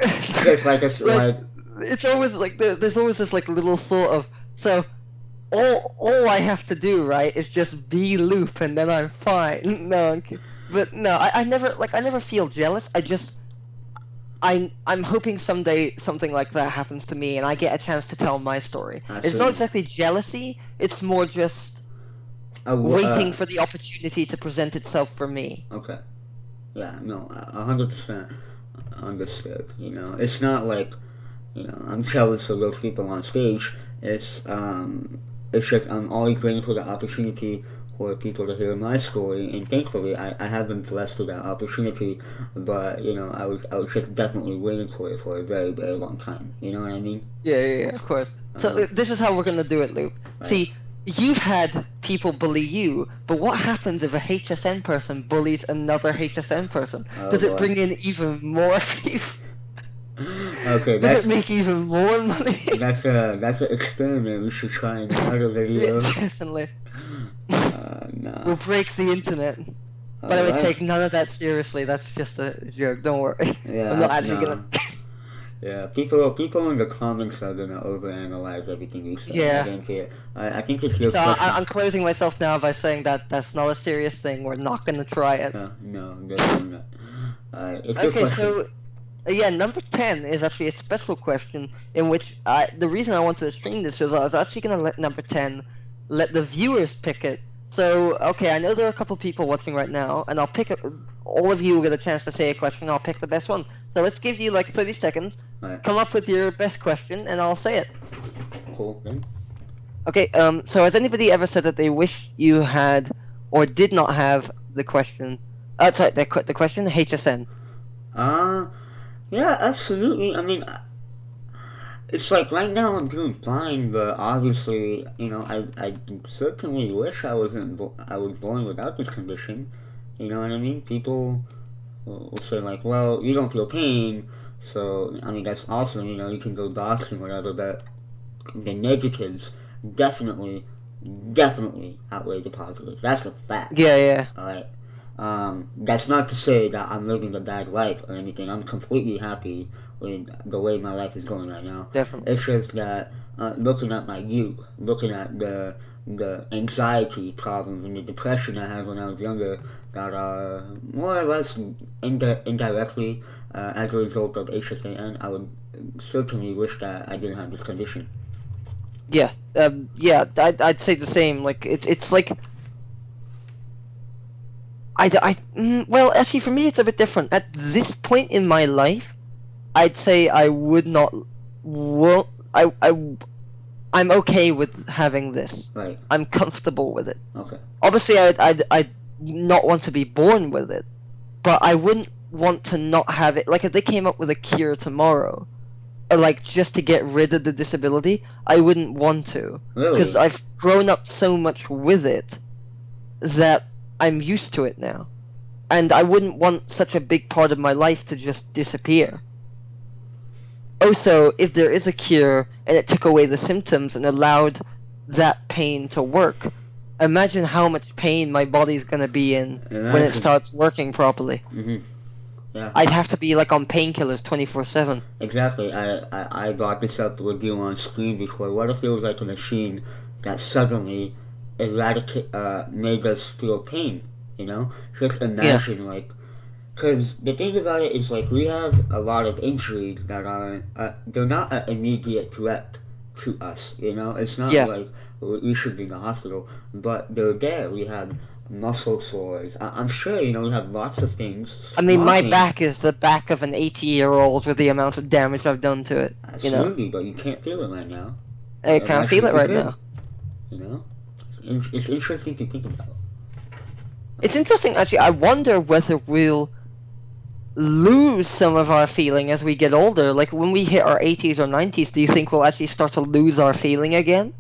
it's like like, it's always like there's always this like little thought of so all I have to do, right, is just be Loop and then I'm fine. No, I'm kidding. But no, I never feel jealous. I'm hoping someday something like that happens to me and I get a chance to tell my story. It's not exactly jealousy. It's more just waiting for the opportunity to present itself for me. Okay. Yeah, no, 100% understood. It's not like, I'm jealous of those people on stage. It's just I'm always waiting for the opportunity for people to hear my story, and thankfully I have been blessed with that opportunity. But I was just definitely waiting for it for a very very long time. You know what I mean? Yeah, of course. So this is how we're gonna do it, Luke. Right. See, you've had people bully you, but what happens if a HSN person bullies another HSN person? Does it bring in even more people? Okay, does it make even more money? That's an experiment we should try in another video. Yeah, definitely. No. We'll break the internet. By the way, take none of that seriously. That's just a joke. Don't worry. Yeah, I'm not actually gonna. Yeah, people in the comments are gonna overanalyze everything you say. Yeah. I think it's your So question. I'm closing myself now by saying that that's not a serious thing. We're not gonna try it. No, definitely not. It's your Okay, question. so yeah, number 10 is actually a special question in which the reason I wanted to stream this is I was actually gonna let number 10 let the viewers pick it. So okay, I know there are a couple people watching right now, and I'll pick all of you will get a chance to say a question. I'll pick the best one. So let's give you like 30 seconds. Right. Come up with your best question, and I'll say it. Cool. Then. Okay. So has anybody ever said that they wish you had or did not have the question? Sorry, the question HSN. Yeah, absolutely. I mean, it's like right now I'm doing fine, but obviously, I certainly wish I was born without this condition. You know what I mean? People will say like, well, you don't feel pain, so I mean that's awesome. You can go boxing, whatever. But the negatives definitely outweigh the positives. That's a fact. Yeah. All right. That's not to say that I'm living a bad life or anything. I'm completely happy with the way my life is going right now. Definitely. It's just that looking at my youth, looking at the anxiety problems and the depression I had when I was younger that are more or less indirectly as a result of HSAN, I would certainly wish that I didn't have this condition. Yeah. I'd say the same. Like it's like. Well, actually, for me, it's a bit different. At this point in my life, I'd say I would not. Well, I'm okay with having this. Right. I'm comfortable with it. Okay. Obviously, I'd not want to be born with it, but I wouldn't want to not have it. Like if they came up with a cure tomorrow, or like just to get rid of the disability, I wouldn't want to. Really? Because I've grown up so much with it that I'm used to it now, and I wouldn't want such a big part of my life to just disappear. Also, if there is a cure and it took away the symptoms and allowed that pain to work, imagine how much pain my body's gonna be in when it starts working properly. Mm-hmm. Yeah. I'd have to be like on painkillers 24/7. Exactly. I brought this up with you on screen before. What if it was like a machine that suddenly made us feel pain, Just imagine, because the thing about it is, we have a lot of injuries that are, they're not an immediate threat to us, It's not like we should be in the hospital, but they're there. We have muscle sores. I'm sure, we have lots of things. I mean, my back is the back of an 80-year-old with the amount of damage I've done to it, Absolutely, but you can't feel it right now. I kind of feel it right now. You know, it's interesting to think about. It's interesting, actually. I wonder whether we'll lose some of our feeling as we get older. Like, when we hit our 80s or 90s, do you think we'll actually start to lose our feeling again?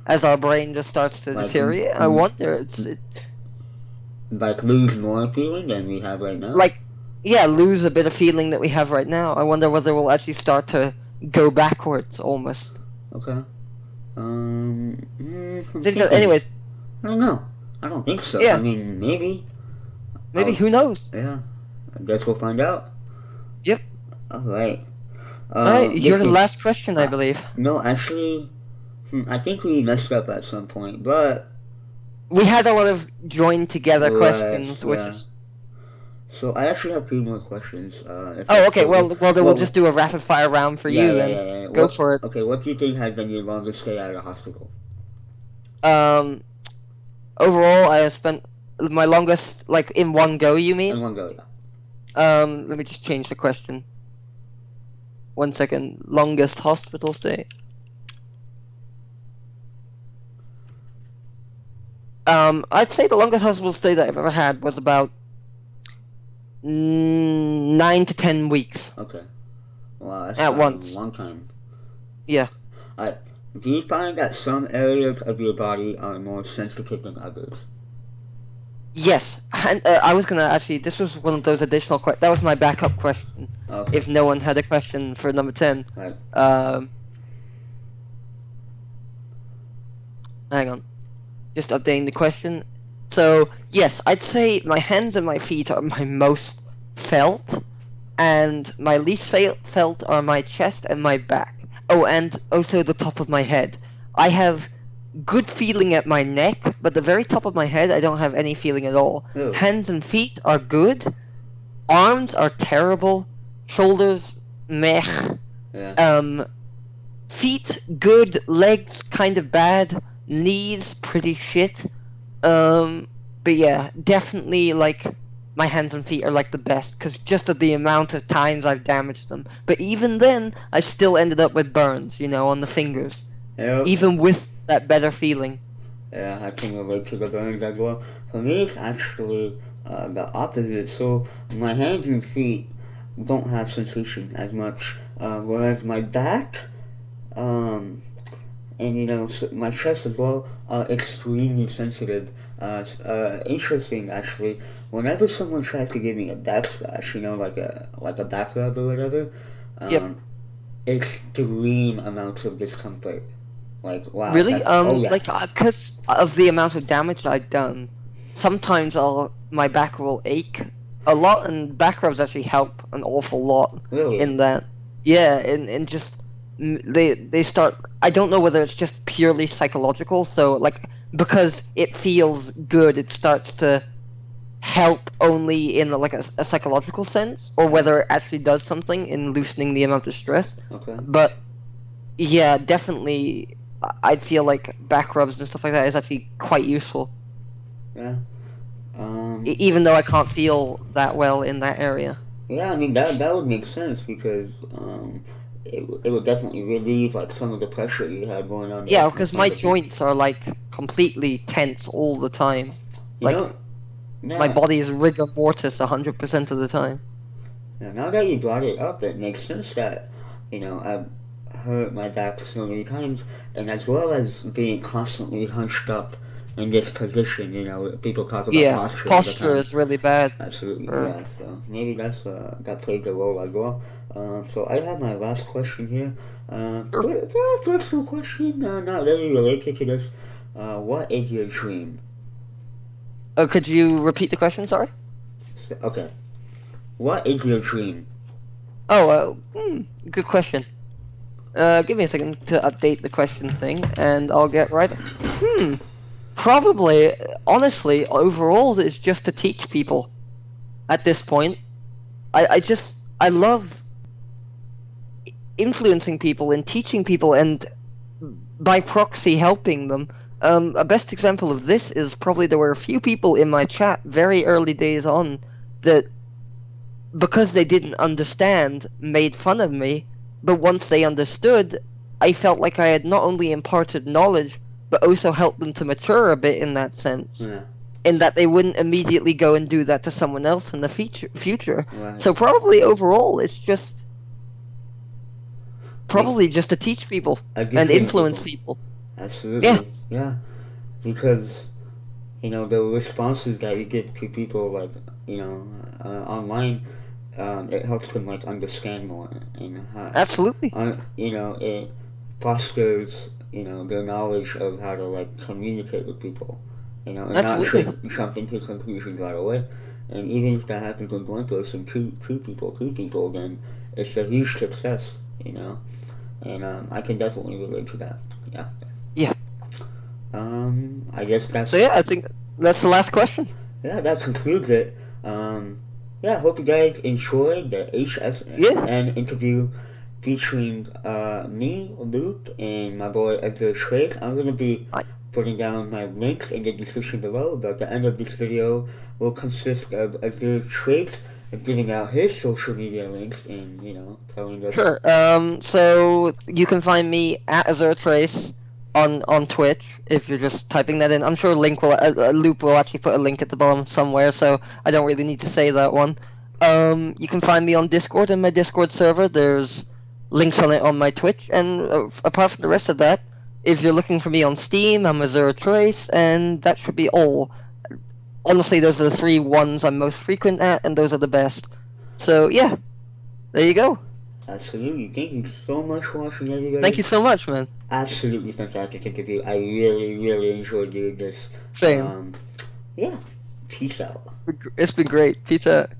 As our brain just starts to deteriorate? I wonder. Like, lose more feeling than we have right now? Like, yeah, lose a bit of feeling that we have right now. I wonder whether we'll actually start to go backwards, almost. Okay. Anyways. I don't know. I don't think so. Yeah. I mean, maybe. Maybe, who knows? Yeah. I guess we'll find out. Yep. Alright. Alright, your last question, I believe. No, actually, I think we messed up at some point, but... We had a lot of joined together questions, which is... So, I actually have 3 more questions. Okay, well, then we'll just do a rapid-fire round for you, then. Yeah. Go for it. Okay, what do you think has been your longest stay at a hospital? Overall, I have spent my longest, like, in one go, you mean? In one go, yeah. Let me just change the question. 1 second. Longest hospital stay. I'd say the longest hospital stay that I've ever had was about 9 to 10 weeks. Okay. Wow, that's at once. A long time. Yeah. Alright. Do you find that some areas of your body are more sensitive than others? Yes, and I was gonna actually. This was one of those additional questions. That was my backup question. Okay. If no one had a question for number 10. Right. Hang on. Just updating the question. So yes, I'd say my hands and my feet are my most felt, and my least felt are my chest and my back. Oh, and also the top of my head. I have good feeling at my neck, but the very top of my head, I don't have any feeling at all. Ew. Hands and feet are good. Arms are terrible. Shoulders, meh. Yeah. Feet, good. Legs, kind of bad. Knees, pretty shit. But yeah, definitely, like, my hands and feet are, like, the best, because just of the amount of times I've damaged them. But even then, I still ended up with burns, you know, on the fingers. Yep. Even with that better feeling. Yeah, I can relate to the burns as well. For me, it's actually the opposite. So, my hands and feet don't have sensation as much, whereas my back, and, you know, my chest as well, are extremely sensitive. Interesting, actually. Whenever someone tries to give me a back scratch, you know, like a back rub or whatever, Yep. extreme amounts of discomfort. Like, wow. Really? Yeah. Like, because of the amount of damage that I've done, sometimes my back will ache a lot, and back rubs actually help an awful lot. Really? In that. Yeah, and just, they start, I don't know whether it's just purely psychological, so, like, because it feels good, it starts to help only in, like, a psychological sense, or whether it actually does something in loosening the amount of stress. Okay. But, yeah, definitely, I'd feel like back rubs and stuff like that is actually quite useful. Yeah. Even though I can't feel that well in that area. Yeah, I mean, that would make sense, because it would definitely relieve, like, some of the pressure you have going on. Yeah, because my joints are, like, completely tense all the time. Like, my body is rigor mortis 100% of the time. Yeah, now that you brought it up, it makes sense that, you know, I've hurt my back so many times, and as well as being constantly hunched up in this position, you know, people talk about posture. Posture is really bad. Absolutely, yeah, so maybe that plays a role as well. So I have my last question here. Personal question, not really related to this. What is your dream? Oh, could you repeat the question, sorry? Okay. What is your dream? Oh, good question. Give me a second to update the question thing, and I'll get right. Probably, honestly, overall, it's just to teach people. At this point, I love influencing people and teaching people, and by proxy helping them. A best example of this is probably there were a few people in my chat very early days on that, because they didn't understand, made fun of me, but once they understood, I felt like I had not only imparted knowledge, but also helped them to mature a bit in that sense. Yeah. In that they wouldn't immediately go and do that to someone else in the future. Right. So probably overall, it's just just to teach people and Educating influence people. Absolutely. Yeah. Yeah. Because, the responses that you give to people, like, online, it helps them, like, understand more. And, Absolutely. it fosters, their knowledge of how to, like, communicate with people. And Absolutely. not just jump into conclusions right away. And even if that happens with one person, two people, then it's a huge success, And I can definitely relate to that. Yeah. Yeah. I guess that's. So yeah, I think that's the last question. Yeah, that concludes it. Yeah, I hope you guys enjoyed the HSAN interview featuring me, Luke, and my boy AzureTrace. I'm gonna be putting down my links in the description below, but the end of this video will consist of AzureTrace giving out his social media links and, telling us. Sure. So you can find me at AzureTrace on Twitch if you're just typing that in. I'm sure Loop will actually put a link at the bottom somewhere, so I don't really need to say that one. You can find me on Discord in my Discord server. There's links on it on my Twitch, and apart from the rest of that, if you're looking for me on Steam, I'm AzureTrace, and that should be all. Honestly, those are the 3 ones I'm most frequent at, and those are the best. So yeah, there you go. Absolutely. Thank you so much for watching, everybody. Thank you so much, man. Absolutely fantastic interview. I really, really enjoyed doing this. Same. Yeah. Peace out. It's been great. Peace out.